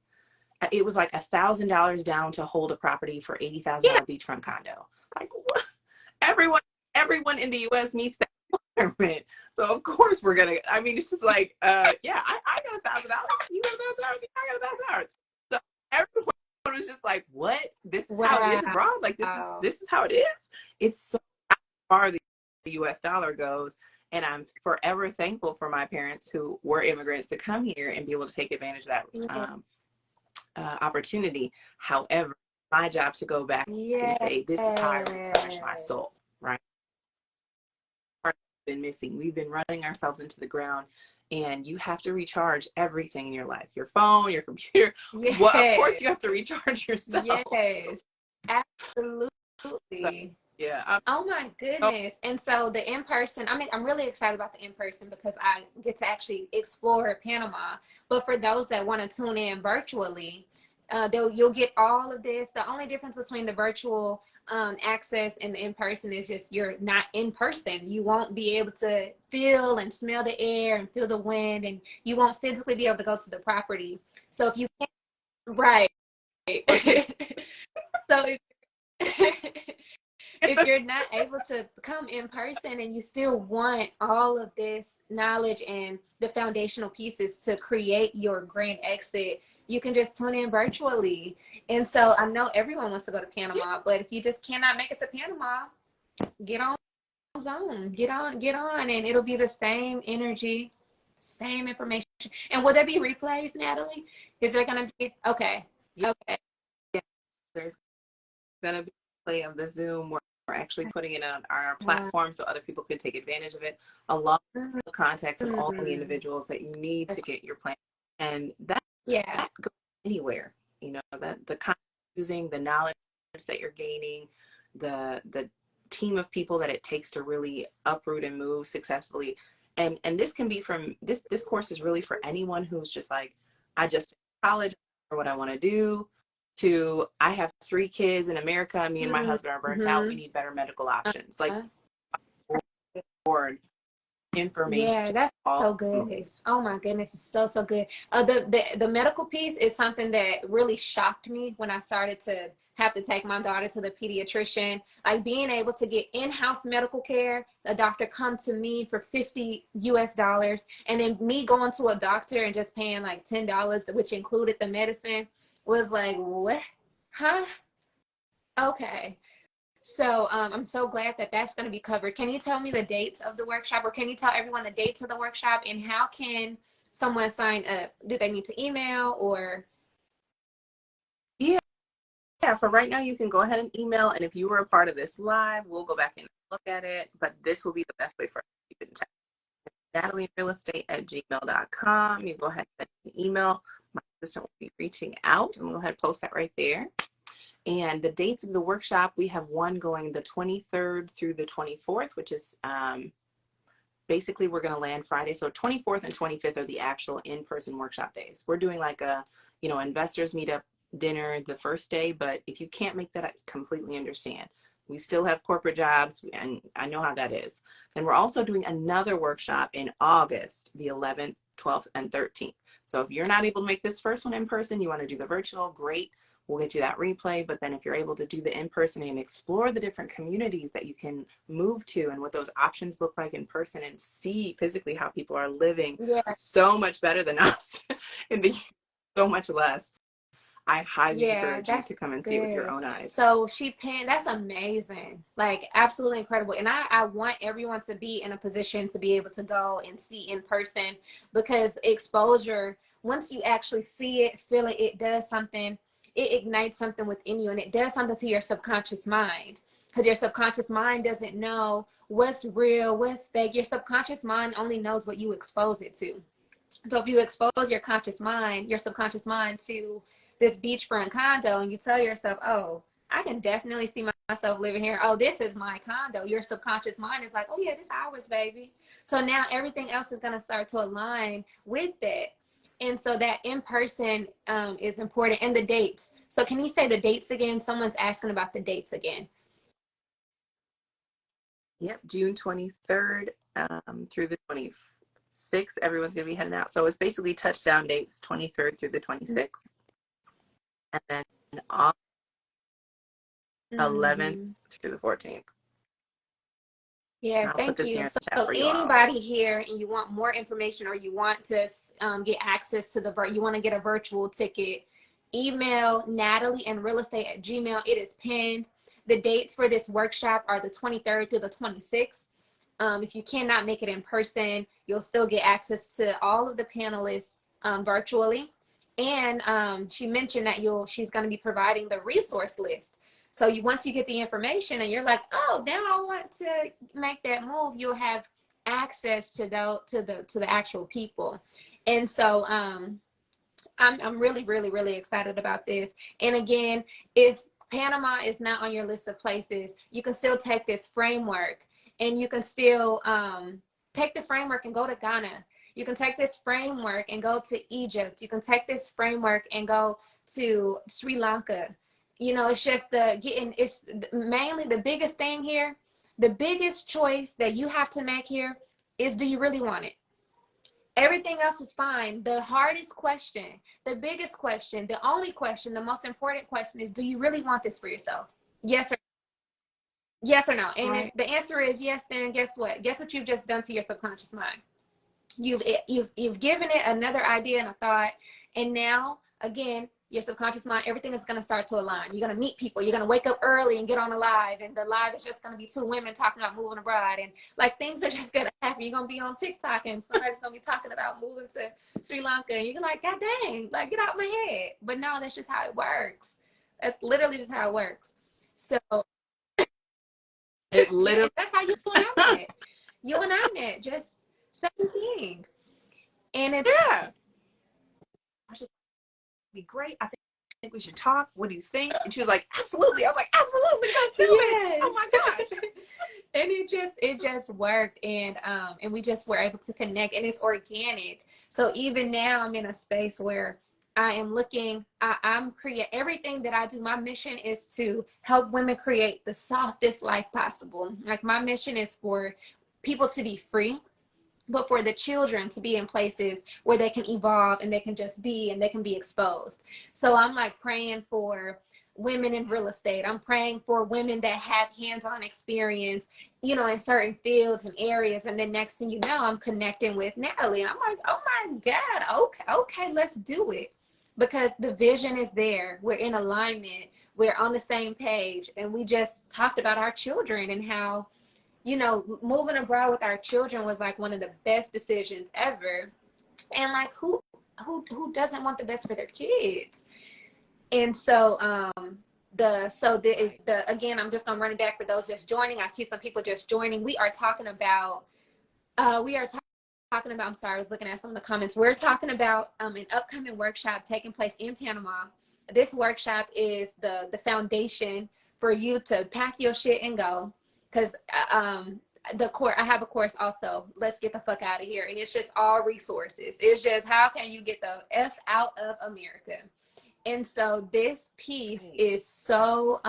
It was like $1,000 down to hold a property for $80,000 beachfront condo. Like, what? Everyone in the US meets that requirement. So of course we're gonna. I mean, it's just like, yeah, I got $1,000. You got $1,000. I got $1,000. So everyone was just like, what? This is how it is abroad. Like, this is how it is. It's so far the US dollar goes. And I'm forever thankful for my parents who were immigrants to come here and be able to take advantage of that opportunity. However, my job to go back and say, this is how I replenish my soul, right? Been missing. We've been running ourselves into the ground, and you have to recharge everything in your life, your phone, your computer. Well, of course you have to recharge yourself. Yes, absolutely. Yeah. Oh my Oh, goodness. And so the in-person, I mean, I'm really excited about the in-person because I get to actually explore Panama. But for those that want to tune in virtually, you'll get all of this. The only difference between the virtual access and the in-person is just you're not in person. You won't be able to feel and smell the air and feel the wind, and you won't physically be able to go to the property. So if you can, right. So if if you're not able to come in person and you still want all of this knowledge and the foundational pieces to create your grand exit, you can just tune in virtually. And so I know everyone wants to go to Panama, but if you just cannot make it to Panama, get on Zoom, get on, and it'll be the same energy, same information. And will there be replays, Natalie? Is there gonna be? Okay, yeah. okay. Yeah. There's going to be a play of the Zoom. We're actually putting it on our Uh, platform so other people can take advantage of it, along mm-hmm. with the contacts of all the individuals that you need to get your plan. And Yeah, that goes anywhere. You know, that the content using, the knowledge that you're gaining, the team of people that it takes to really uproot and move successfully. And this can be from this course is really for anyone who's just like, I just finished college or what I want to do, to I have 3 kids in America, me and my husband are burnt out, we mm-hmm. need better medical options. Like Uh, board information Yeah, that's all so over the good. place. Oh my goodness, it's so so good. The medical piece is something that really shocked me when I started to have to take my daughter to the pediatrician. Like being able to get in-house medical care, a doctor come to me for 50 US dollars, and then me going to a doctor and just paying like $10, which included the medicine, was like, what? Huh? Okay. So I'm so glad that that's going to be covered. Can you tell me the dates of the workshop, or can you tell everyone the dates of the workshop, and how can someone sign up? Do they need to email or? Yeah, yeah, for right now, you can go ahead and email. And if you were a part of this live, we'll go back and look at it. But this will be the best way for us to keep in touch. NatalieRealEstate@gmail.com. You go ahead and send an email. My assistant will be reaching out, and we'll go ahead and post that right there. And the dates of the workshop, we have one going the 23rd through the 24th, which is basically we're going to land Friday. So 24th and 25th are the actual in-person workshop days. We're doing like a, investors meetup dinner the first day, but if you can't make that, I completely understand. We still have corporate jobs, and I know how that is. And we're also doing another workshop in August, the 11th, 12th, and 13th. So if you're not able to make this first one in person, you want to do the virtual, great. We'll get you that replay. But then if you're able to do the in-person and explore the different communities that you can move to and what those options look like in person and see physically how people are living Yeah, so much better than us in the so much less, I highly yeah, encourage you that's to come and see it with your good. own eyes. So she penned, that's amazing. Like absolutely incredible. And I want everyone to be in a position to be able to go and see in person, because exposure, once you actually see it, feel it, it does something, it ignites something within you, and it does something to your subconscious mind. Because your subconscious mind doesn't know what's real, what's fake. Your subconscious mind only knows what you expose it to. So if you expose your subconscious mind to this beachfront condo, and you tell yourself, oh, I can definitely see myself living here. Oh, this is my condo. Your subconscious mind is like, oh yeah, this is ours, baby. So now everything else is going to start to align with that. And so that in person is important. And the dates. So can you say the dates again? Someone's asking about the dates again. Yep, June 23rd through the 26th, everyone's going to be heading out. So it's basically touchdown dates 23rd through the 26th. And then August 11th Mm-hmm. through the 14th. Yeah, And I'll put thank this here you. in So the chat for you all. anybody here and you want more information, or you want to get access to you want to get a virtual ticket, email Natalie and real estate at Gmail. It is pinned. The dates for this workshop are the 23rd through the 26th. If you cannot make it in person, you'll still get access to all of the panelists virtually. And she mentioned that she's going to be providing the resource list. So once you get the information and you're like, oh, now I want to make that move, you'll have access to the actual people. And so I'm really, really, really excited about this. And again, if Panama is not on your list of places, you can still take this framework, and you can still take the framework and go to Ghana. You can take this framework and go to Egypt. You can take this framework and go to Sri Lanka. You know, it's just it's mainly the biggest thing here. The biggest choice that you have to make here is, do you really want it? Everything else is fine. The hardest question, the biggest question, the only question, the most important question is, do you really want this for yourself? Yes or yes or no? And if Right. the answer is yes, then guess what? Guess what you've just done to your subconscious mind? You've given it another idea and a thought, and now again, your subconscious mind, everything is going to start to align. You're going to meet people, you're going to wake up early and get on a live, and the live is just going to be two women talking about moving abroad, and like things are just going to happen. You're going to be on TikTok and somebody's going to be talking about moving to Sri Lanka, and you're like, god dang, like, get out my head. But no, that's just how it works. That's literally just how it works. So It literally. that's how you and I met. You and I met, just same thing. And it's Yeah. I just be great. I think we should talk. What do you think? And she was like, absolutely. I was like, absolutely, let's do it. Oh my gosh. And it just worked, and we just were able to connect, and it's organic. So even now I'm in a space where I am looking, I'm create everything that I do. My mission is to help women create the softest life possible. Like, my mission is for people to be free, but for the children to be in places where they can evolve and they can just be, and they can be exposed. So I'm like praying for women in real estate. I'm praying for women that have hands-on experience, you know, in certain fields and areas. And then next thing you know, I'm connecting with Natalie, and I'm like, oh my God, okay, let's do it. Because the vision is there. We're in alignment. We're on the same page. And we just talked about our children and how, you know, moving abroad with our children was like one of the best decisions ever. And like, who doesn't want the best for their kids? And so the again, I'm just gonna run it back for those just joining. I see some people just joining. We are talking about I'm sorry, I was looking at some of the comments. We're talking about an upcoming workshop taking place in Panama. This workshop is the foundation for you to pack your shit and go. Because I have a course also, Let's Get the Fuck Out of Here. And it's just all resources. It's just, how can you get the F out of America? And so this piece is so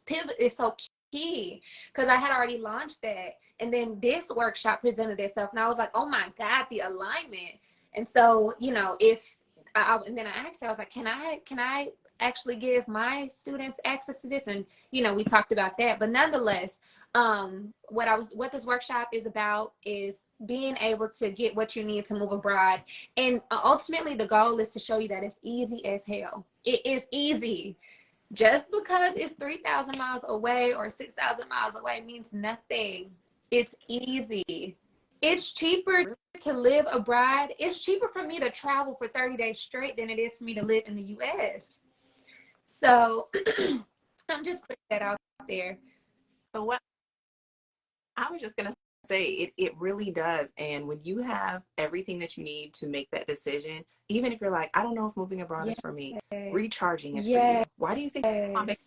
pivot, is so key, because I had already launched that. And then this workshop presented itself, and I was like, oh my God, the alignment. And so, you know, and then I asked her, I was like, can I actually give my students access to this? And, you know, we talked about that. But nonetheless, what this workshop is about is being able to get what you need to move abroad. And ultimately the goal is to show you that it's easy as hell. It is easy. Just because it's 3,000 miles away or 6,000 miles away means nothing. It's easy. It's cheaper to live abroad. It's cheaper for me to travel for 30 days straight than it is for me to live in the US. So I'm just putting that out there. So what I was just gonna say, it really does. And when you have everything that you need to make that decision, even if you're like, I don't know if moving abroad is for me, recharging is for you. Why do you think on vacation?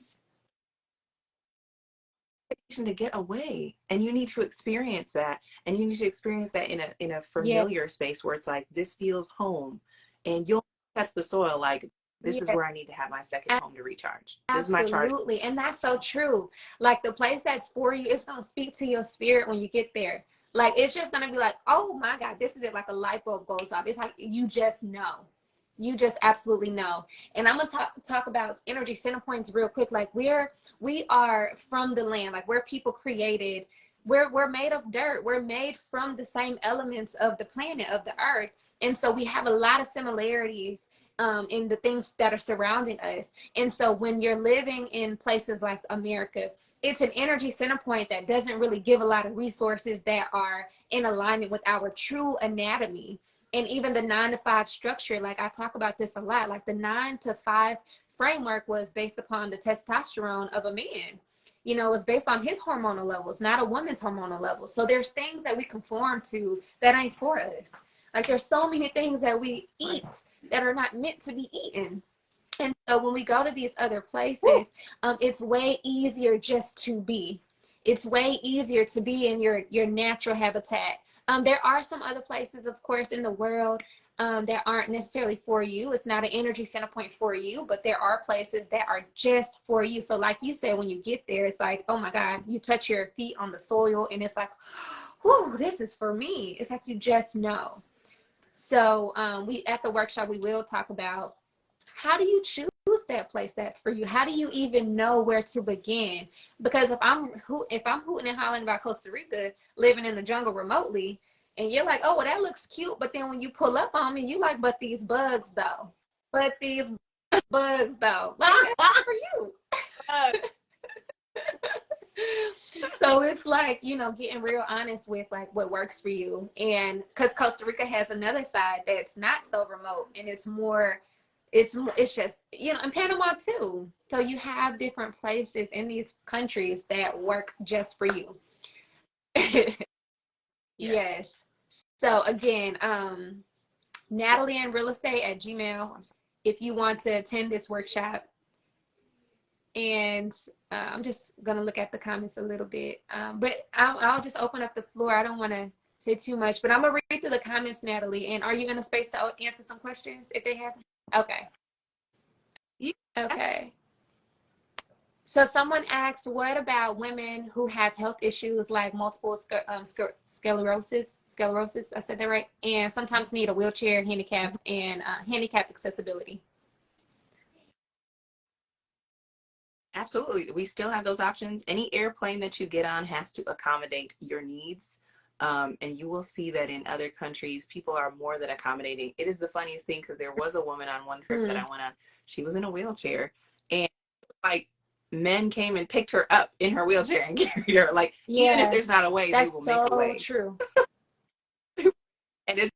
To get away? And you need to experience that. And you need to experience that in a familiar space where it's like, this feels home. And you'll test the soil, like, this is where I need to have my second home to recharge. This is my charge. Absolutely. And that's so true. Like, the place that's for you, it's going to speak to your spirit when you get there. Like, it's just going to be like, oh my God, this is it. Like a light bulb goes off. It's like, you just know. You just absolutely know. And I'm going to talk about energy center points real quick. Like, we are from the land. Like, we're people created. We're made of dirt. We're made from the same elements of the planet, of the earth. And so we have a lot of similarities in the things that are surrounding us. And so when you're living in places like America, it's an energy center point that doesn't really give a lot of resources that are in alignment with our true anatomy. And even the 9-to-5 structure, like I talk about this a lot, like the 9-to-5 framework was based upon the testosterone of a man. You know, it's based on his hormonal levels, not a woman's hormonal levels. So there's things that we conform to that ain't for us. Like, there's so many things that we eat that are not meant to be eaten. And so when we go to these other Woo. places, it's way easier just to be. It's way easier to be in your natural habitat. There are some other places, of course, in the world that aren't necessarily for you. It's not an energy center point for you, but there are places that are just for you. So, like you said, when you get there, it's like, oh my God, you touch your feet on the soil, and it's like, whoo, this is for me. It's like you just know. So, we at the workshop we will talk about how do you choose that place that's for you? How do you even know where to begin? Because if I'm hooting and hollering about Costa Rica, living in the jungle remotely, and you're like, oh, well, that looks cute, but then when you pull up on me, you like, but these bugs though, but these bugs though, like that's not for you. So it's like, getting real honest with like what works for you. And because Costa Rica has another side that's not so remote, and it's just, in Panama too. So you have different places in these countries that work just for you. Yeah. Yes. So again, Natalie and real estate at Gmail, if you want to attend this workshop. And I'm just gonna look at the comments a little bit, but I'll just open up the floor. I don't want to say too much, but I'm gonna read through the comments, Natalie. And are you in a space to answer some questions if they have? Okay. Yeah. Okay. So someone asked, what about women who have health issues like multiple sclerosis? Sclerosis, I said that right. And sometimes need a wheelchair, handicap, and handicap accessibility. Absolutely. We still have those options. Any airplane that you get on has to accommodate your needs. And you will see that in other countries, people are more than accommodating. It is the funniest thing because there was a woman on one trip that Mm. I went on. She was in a wheelchair, and like men came and picked her up in her wheelchair and carried her. Like, even if Yeah, there's not a way, they that's will make a so way. true. And it's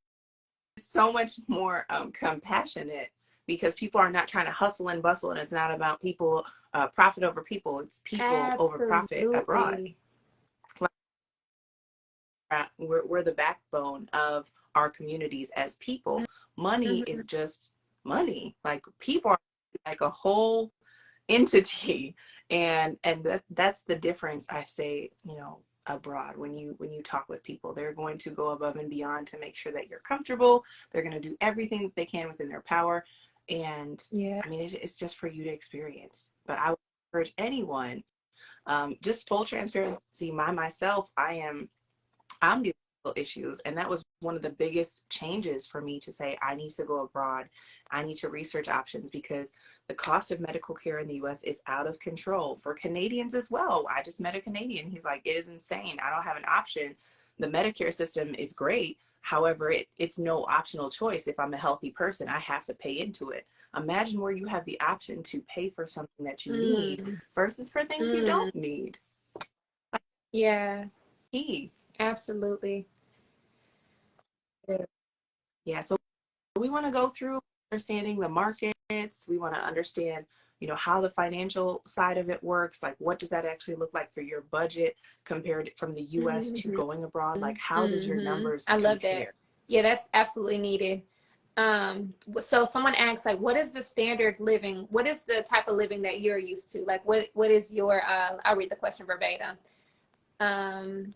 so much more compassionate because people are not trying to hustle and bustle, and it's not about people profit over people. It's people over profit abroad. Absolutely. We're the backbone of our communities as people. Money Mm-hmm. is just money. Like, people are like a whole entity, and that's the difference. I say, abroad, when you talk with people, they're going to go above and beyond to make sure that you're comfortable. They're going to do everything that they can within their power, and Yeah. I mean, it's just for you to experience. But I would encourage anyone, just full transparency, myself, I'm dealing with issues. And that was one of the biggest changes for me, to say, I need to go abroad. I need to research options, because the cost of medical care in the US is out of control for Canadians as well. I just met a Canadian. He's like, it is insane. I don't have an option. The Medicare system is great. However, it's no optional choice. If I'm a healthy person, I have to pay into it. Imagine where you have the option to pay for something that you need Mm, versus for things you mm, don't need. yeah, Key. absolutely. Yeah. So we want to go through understanding the markets. We want to understand, how the financial side of it works. Like, what does that actually look like for your budget compared from the US to Mm-hmm. going abroad? Like, how does your Mm-hmm. numbers I love that. compare? Yeah, that's absolutely needed. So someone asks, like, what is the standard living? What is the type of living that you're used to? Like, what is your, I'll read the question verbatim.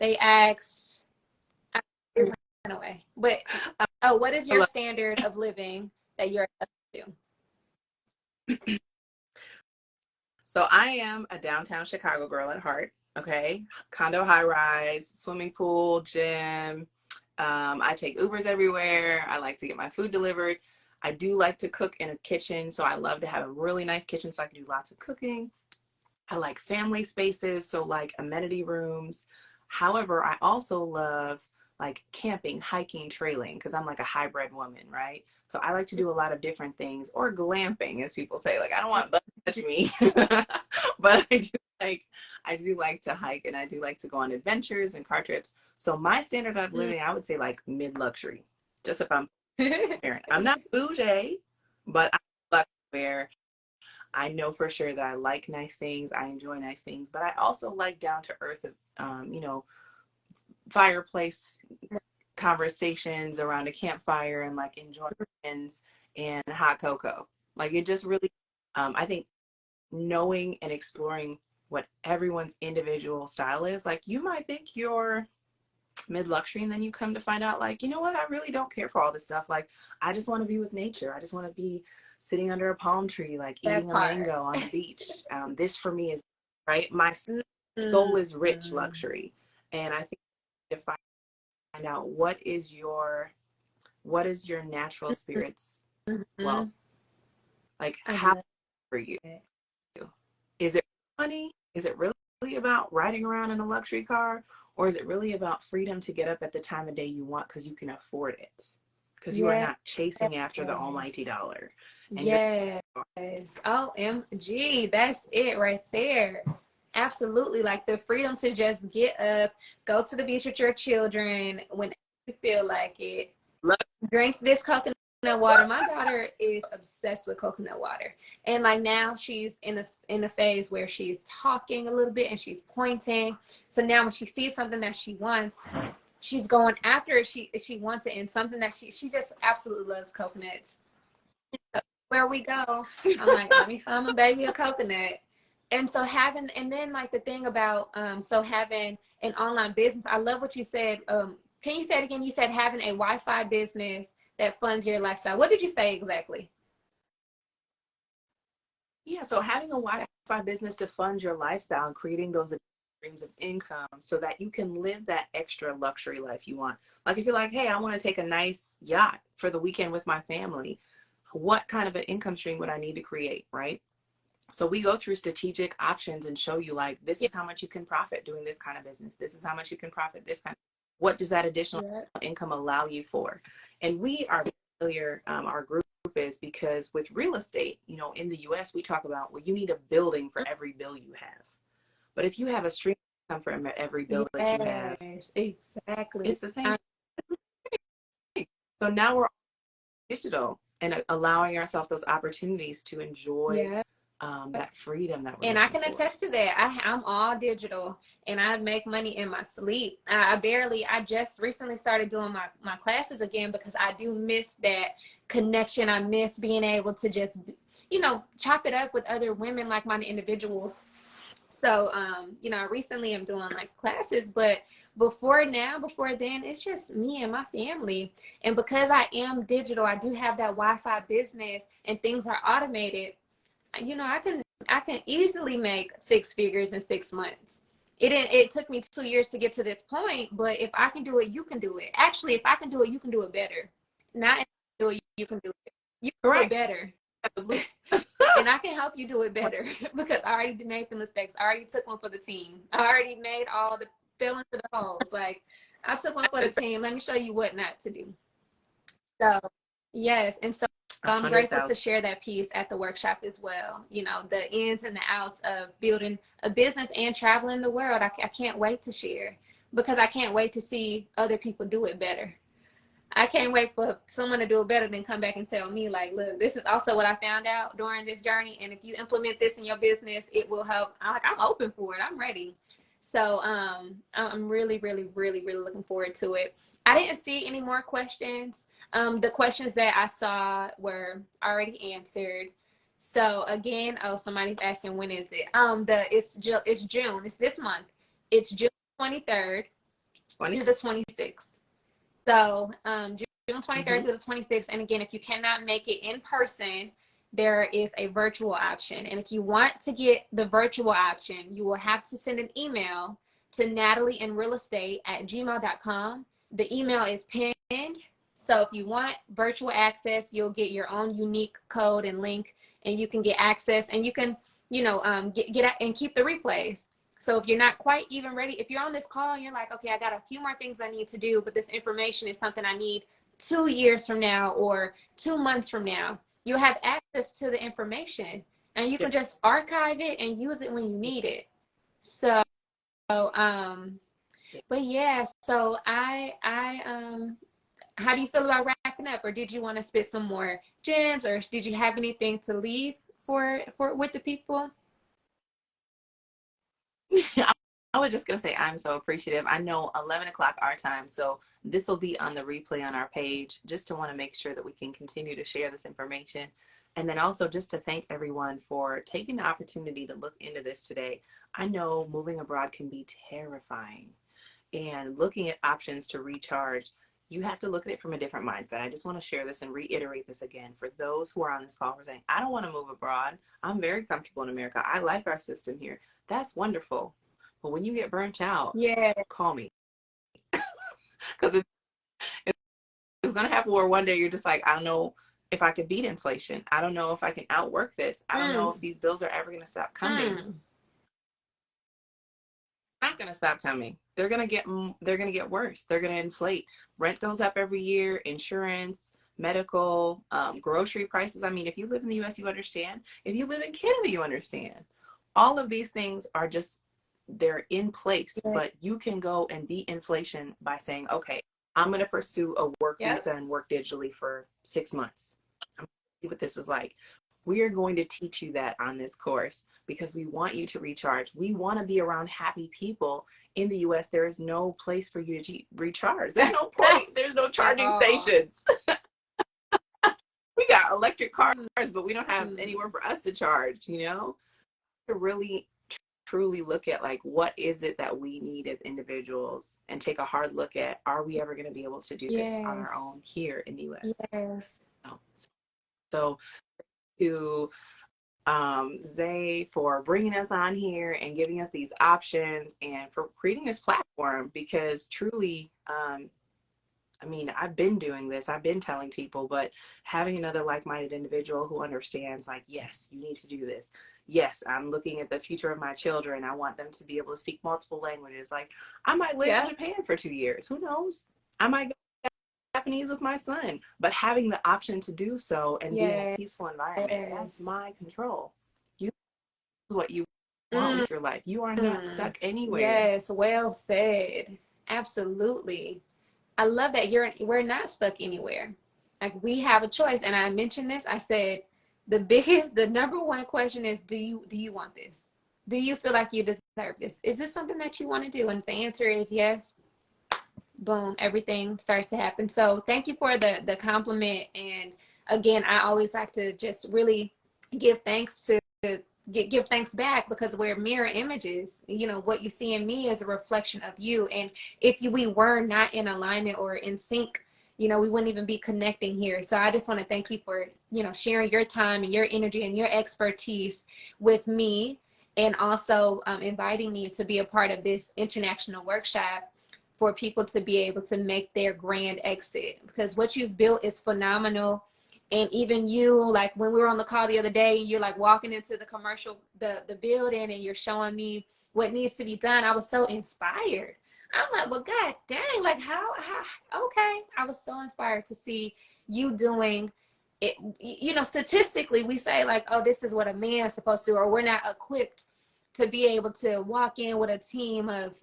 They asked, I ran away, but, oh, what is your standard of living that you're accustomed So I am a downtown Chicago girl at heart. Okay. Condo high rise, swimming pool, gym. I take Ubers everywhere. I like to get my food delivered. I do like to cook in a kitchen. So I love to have a really nice kitchen so I can do lots of cooking. I like family spaces, so like amenity rooms. However, I also love like camping, hiking, trailing, because I'm like a hybrid woman, right? So I like to do a lot of different things, or glamping, as people say. Like, I don't want bugs touching me, but I do like to hike, and I do like to go on adventures and car trips. So my standard of to? living, I would say like mid luxury, just if I'm Mm. parent. I'm not bougie, but I'm where I know for sure that I like nice things. I enjoy nice things, but I also like down to earth, fireplace conversations around a campfire, and like enjoying friends and hot cocoa. Like, it just really I think knowing and exploring what everyone's individual style is, like you might think you're mid-luxury and then you come to find out like, you know what, I really don't care for all this stuff. Like I just want to be with nature. I just want to be sitting under a palm tree, like That eating a part. mango on the beach. This for me is right. My soul is rich Mm-hmm. luxury. And I think to find out what is your natural spirit's Mm-hmm. wealth, like I how love for you. it. Is it money? Is it really about riding around in a luxury car? Or is it really about freedom to get up at the time of day you want because you can afford it? Because you are Yes. not chasing after the almighty dollar. And you're Yes. OMG. That's it right there. Absolutely. Like the freedom to just get up, go to the beach with your children whenever you feel like it. Drink this coconut water. My daughter is obsessed with coconut water. And like now she's in a phase where she's talking a little bit and she's pointing. So now when she sees something that she wants, she's going after it. She wants it, and something that she just absolutely loves coconuts. Where we go, I'm like, let me find my baby a coconut. And so and then like the thing about so having an online business, I love what you said. Can you say it again? You said having a Wi-Fi business that funds your lifestyle. What did you say exactly? Yeah, so having a Wi-Fi business to fund your lifestyle and creating those streams of income so that you can live that extra luxury life you want. Like if you're like, hey, I want to take a nice yacht for the weekend with my family, what kind of an income stream would I need to create, right? So we go through strategic options and show you like, this Yeah. is how much you can profit doing this kind of business. This is how much you can profit this kind of, what does that additional Yeah. income allow you for? And we are familiar, our group is because with real estate, you know, in the US, we talk about, well, you need a building for every bill you have. But if you have a stream of income for every bill that you have, Yes, exactly. it's the same. So now we're digital and allowing ourselves those opportunities to enjoy Yeah. that freedom that we're And I looking can for. attest to that. I'm all digital and I make money in my sleep. I just recently started doing my classes again because I do miss that connection. I miss being able to just, chop it up with other women, like-minded individuals. So, I recently am doing like classes, but before then, it's just me and my family. And because I am digital, I do have that Wi-Fi business and things are automated. I can easily make six figures in 6 months. It took me 2 years to get to this point, but if I can do it, you can do it. Actually, if I can do it, you can do it better. Not if I can do it, you can do it. You can do it Correct. better. And I can help you do it better because I already made the mistakes. I already took one for the team. I already made all the fell into the holes. Like I took one for the team. Let me show you what not to do. So yes, and so I'm grateful 100,000. to share that piece at the workshop as well. The ins and the outs of building a business and traveling the world. I can't wait to share because I can't wait to see other people do it better. I can't wait for someone to do it better than come back and tell me, like, look, this is also what I found out during this journey. And if you implement this in your business, it will help. I'm open for it. I'm ready. So I'm really, really, really, really looking forward to it. I didn't see any more questions. The questions that I saw were already answered. So again, somebody's asking when is it? It's June. It's this month. It's June 23rd 20. through the 26th. So June 23rd Mm-hmm. to the 26th. And again, if you cannot make it in person, there is a virtual option. And if you want to get the virtual option, you will have to send an email to natalieandrealestate@gmail.com. The email is pinned. So if you want virtual access, you'll get your own unique code and link, and you can get access, and you can, get and keep the replays. So if you're not quite even ready, if you're on this call and you're like, okay, I got a few more things I need to do, but this information is something I need 2 years from now or 2 months from now, you'll have access to the information and you can just archive it and use it when you need it. So, but yeah, so how do you feel about wrapping up, or did you want to spit some more gems, or did you have anything to leave for with the people? I was just going to say, I'm so appreciative. I know 11 o'clock our time, so this will be on the replay on our page just to want to make sure that we can continue to share this information. And then also just to thank everyone for taking the opportunity to look into this today. I know moving abroad can be terrifying, and looking at options to recharge, you have to look at it from a different mindset. I just want to share this and reiterate this again for those who are on this call who are saying, I don't want to move abroad. I'm very comfortable in America. I like our system here. That's wonderful. But when you get burnt out, Yeah. call me. Because it's going to happen where one day you're just like, I don't know if I could beat inflation. I don't know if I can outwork this. I don't know if these bills are ever going to stop coming. Not going to stop coming. They're going to get worse. They're going to inflate. Rent goes up every year, insurance, medical, grocery prices. I mean, if you live in the US, you understand. If you live in Canada, you understand. All of these things are just, they're in place, Yeah. but you can go and beat inflation by saying, okay, I'm going to pursue a work Yep. visa and work digitally for 6 months. I'm going to see what this is like. We are going to teach you that on this course because we want you to recharge. We want to be around happy people. In the US, there is no place for you to recharge. There's no point. There's no At charging all. stations. We got electric cars, but we don't have Mm. anywhere for us to charge, you know? To really truly look at like what is it that we need as individuals and take a hard look at, are we ever going to be able to do this on our Yes. own here in the US? Yes. No. So to Zay for bringing us on here and giving us these options and for creating this platform, because truly, I mean, I've been doing this, I've been telling people, but having another like-minded individual who understands, like, yes, you need to do this. Yes, I'm looking at the future of my children. I want them to be able to speak multiple languages. Like, I might live in Yeah. Japan for 2 years. Who knows? I might go Japanese with my son. But having the option to do so and be in a Yes. peaceful environment, that's my control. You do what you want Mm. with your life. You are not stuck anywhere. Yes. Well said. Absolutely. I love that we're not stuck anywhere. Like we have a choice. And I mentioned this. I said the number one question is, do you want this? Do you feel like you deserve this? Is this something that you want to do? And if the answer is yes, boom, everything starts to happen. So thank you for the compliment. And again, I always like to just really give thanks to give thanks back, because we're mirror images. You know, what you see in me is a reflection of you. And if we were not in alignment or in sync, you know, we wouldn't even be connecting here. So I just want to thank you for, you know, sharing your time and your energy and your expertise with me, and also inviting me to be a part of this international workshop for people to be able to make their grand exit, because what you've built is phenomenal. And even you, like when we were on the call the other day, you're like walking into the commercial, the building, and you're showing me what needs to be done. I was so inspired. I'm like, well, God dang, like how, okay. I was so inspired to see you doing it. You know, statistically, we say like, oh, this is what a man is supposed to do, or we're not equipped to be able to walk in with a team of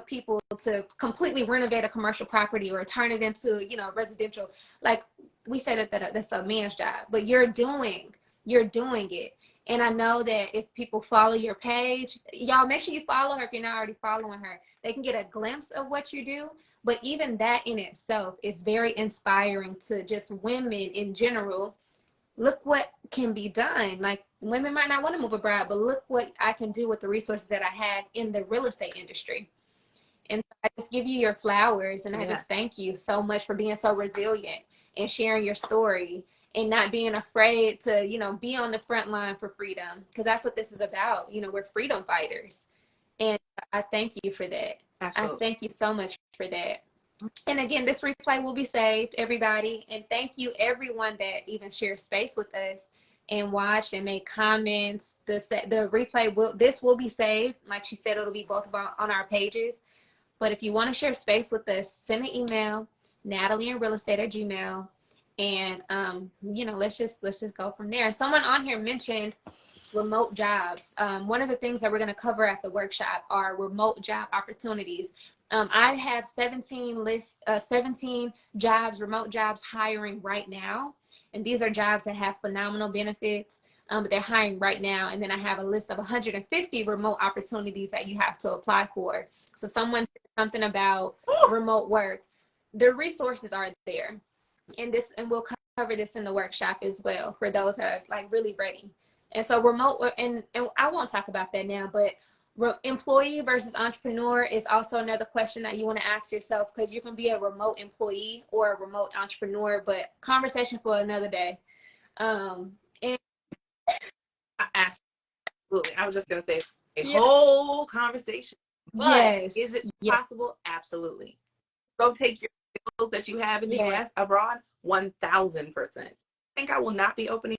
people to completely renovate a commercial property or turn it into, you know, residential. Like we say that's a man's job, but you're doing it. And I know that if people follow your page, y'all make sure you follow her if you're not already following her. They can get a glimpse of what you do. But even that in itself is very inspiring to just women in general. Look what can be done. Like women might not want to move abroad, but look what I can do with the resources that I had in the real estate industry. And I just give you your flowers, and I Yeah. just thank you so much for being so resilient and sharing your story and not being afraid to, you know, be on the front line for freedom, because that's what this is about. You know, we're freedom fighters. And I thank you for that. I Absolutely. thank you so much for that. And again, this replay will be saved, everybody. And thank you, everyone that even shared space with us and watched and made comments. The replay will be saved. Like she said, it'll be both on our pages. But if you want to share space with us, send an email, natalieandrealestate@gmail. And you know, let's just go from there. Someone on here mentioned remote jobs. One of the things that we're going to cover at the workshop are remote job opportunities. I have 17 jobs, remote jobs hiring right now. And these are jobs that have phenomenal benefits, but they're hiring right now. And then I have a list of 150 remote opportunities that you have to apply for. So someone said something about remote work. The resources are there. And we'll cover this in the workshop as well for those that are like really ready. And so remote, and I won't talk about that now, but employee versus entrepreneur is also another question that you want to ask yourself, because you can be a remote employee or a remote entrepreneur, but conversation for another day. And Absolutely. I was just going to say a whole conversation, but yes, is it possible? Absolutely. Go take your skills that you have in the US abroad, 1000%. I think I will not be opening